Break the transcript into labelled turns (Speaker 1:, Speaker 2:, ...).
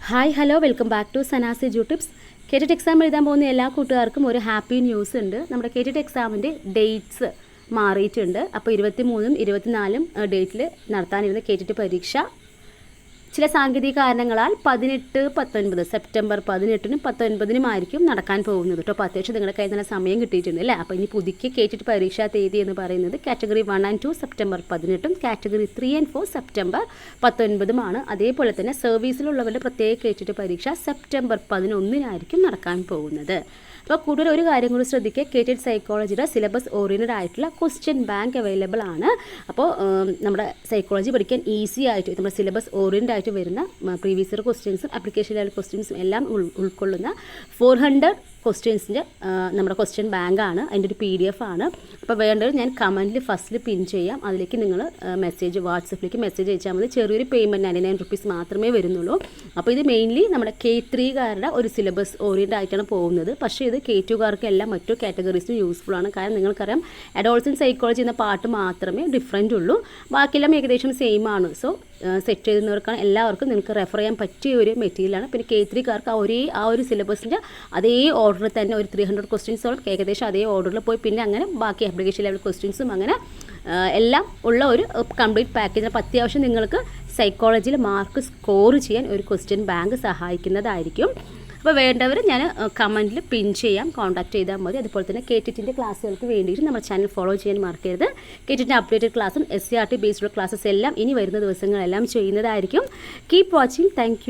Speaker 1: Hi hello welcome back to Sanas YouTubes. കേറ്റഡ് exam എഴുതാൻ പോകുന്ന എല്ലാ കൂട്ടുകാർക്കും ഒരു ഹാപ്പി ന്യൂസ് ഉണ്ട്. നമ്മുടെ കേറ്റഡ് എക്സാമിൻ്റെ ഡേറ്റ്സ് മാറിയിട്ടുണ്ട്. അപ്പോൾ 23ഉം 24ഉം ഡേറ്റിൽ നടത്താനിരുന്ന കേറ്റഡ് പരീക്ഷ ചില സാങ്കേതിക കാരണങ്ങളാൽ 18-19 സെപ്റ്റംബർ 18നും 19നും ആയിരിക്കും നടക്കാൻ പോകുന്നത് കേട്ടോ. അപ്പോൾ അത്യാവശ്യം നിങ്ങളുടെ കയ്യിൽ നല്ല സമയം കിട്ടിയിട്ടുണ്ട് അല്ലേ. അപ്പോൾ ഇനി പുതുക്കിയ കേറ്റഡ് പരീക്ഷാ തീയതി എന്ന് പറയുന്നത് കാറ്റഗറി 1 and 2 സെപ്റ്റംബർ 18ഉം കാറ്റഗറി 3 and 4 സെപ്റ്റംബർ 19ഉമാണ്. അതേപോലെ തന്നെ സർവീസിലുള്ളവരുടെ പ്രത്യേക കേറ്റഡ് പരീക്ഷ സെപ്റ്റംബർ 11നായിരിക്കും നടക്കാൻ പോകുന്നത്. അപ്പോൾ കൂടുതൽ ഒരു കാര്യം കൂടി ശ്രദ്ധിക്കുക, കേറ്റഡ് സൈക്കോളജിയുടെ സിലബസ് ഓറിയൻറ്റഡ് ആയിട്ടുള്ള ക്വസ്റ്റ്യൻ ബാങ്ക് അവൈലബിൾ ആണ്. അപ്പോൾ നമ്മുടെ സൈക്കോളജി പഠിക്കാൻ ഈസി ആയിട്ട് നമ്മുടെ സിലബസ് ഓറിയൻറ്റഡ് ആയിട്ട് വരുന്ന പ്രീവിയസ് ഇയർ ക്വസ്റ്റ്യൻസും ആപ്ലിക്കേഷൻ ലെവൽ ക്വസ്റ്റ്യൻസും എല്ലാം ഉൾക്കൊള്ളുന്ന 400 ക്വസ്റ്റ്യൻസിൻ്റെ നമ്മുടെ ക്വസ്റ്റ്യൻ ബാങ്കാണ്. അതിൻ്റെ ഒരു PDF ആണ്. അപ്പോൾ വേണ്ടത് ഞാൻ കമൻറ്റിൽ ഫസ്റ്റിൽ പിൻ ചെയ്യാം. അതിലേക്ക് നിങ്ങൾ വാട്സപ്പിലേക്ക് മെസ്സേജ് അയച്ചാൽ മതി. ചെറിയൊരു പേയ്മെൻറ്റ് 99 റുപ്പീസ് മാത്രമേ വരുന്നുള്ളൂ. അപ്പോൾ ഇത് മെയിൻലി നമ്മുടെ K3കാരുടെ ഒരു സിലബസ് ഓറിയൻറ്റഡ് ആയിട്ടാണ് പോകുന്നത്. പക്ഷേ ഇത് K2കാർക്ക് എല്ലാം മറ്റു കാറ്റഗറീസിനും യൂസ്ഫുൾ ആണ്. കാരണം നിങ്ങൾക്കറിയാം അഡോൾസൻ സൈക്കോളജി എന്ന പാർട്ട് മാത്രമേ ഡിഫറൻറ്റ് ഉള്ളൂ, ബാക്കിയെല്ലാം ഏകദേശം സെയിം ആണ്. സോ സെറ്റ് ചെയ്യുന്നവർക്കാണ് എല്ലാവർക്കും നിങ്ങൾക്ക് റെഫർ ചെയ്യാൻ പറ്റിയ ഒരു മെറ്റീരിയലാണ്. പിന്നെ K3കാർക്ക് ആ ഒരു സിലബസിൻ്റെ അതേ ഓർഡറിൽ തന്നെ ഒരു 300 ക്വസ്റ്റ്യൻസോളം ഏകദേശം അതേ ഓർഡറിൽ പോയി പിന്നെ അങ്ങനെ ബാക്കി ആപ്ലിക്കേഷൻ ലെവൽ ക്വസ്റ്റ്യൻസും അങ്ങനെ എല്ലാം ഉള്ള ഒരു കംപ്ലീറ്റ് പാക്കേജ്. അപ്പോൾ അത്യാവശ്യം നിങ്ങൾക്ക് സൈക്കോളജിയിൽ മാർക്ക് സ്കോർ ചെയ്യാൻ ഒരു ക്വസ്റ്റ്യൻ ബാങ്ക് സഹായിക്കുന്നതായിരിക്കും. അപ്പോൾ വേണ്ടവർ ഞാൻ കമൻറ്റിൽ പിൻ ചെയ്യാം, കോൺടാക്ട് ചെയ്താൽ മതി. അതുപോലെ തന്നെ കേറ്റിൻ്റെ ക്ലാസ്സുകൾക്ക് വേണ്ടിയിട്ട് നമ്മുടെ ചാനൽ ഫോളോ ചെയ്യാൻ മറക്കരുത്. കേറ്റിൻ്റെ അപ്ഡേറ്റഡ് ക്ലാസ്സും SCRT ബേസ്ഡ് ക്ലാസ്സസ് എല്ലാം ഇനി വരുന്ന ദിവസങ്ങളെല്ലാം ചെയ്യുന്നതായിരിക്കും. Keep watching. താങ്ക്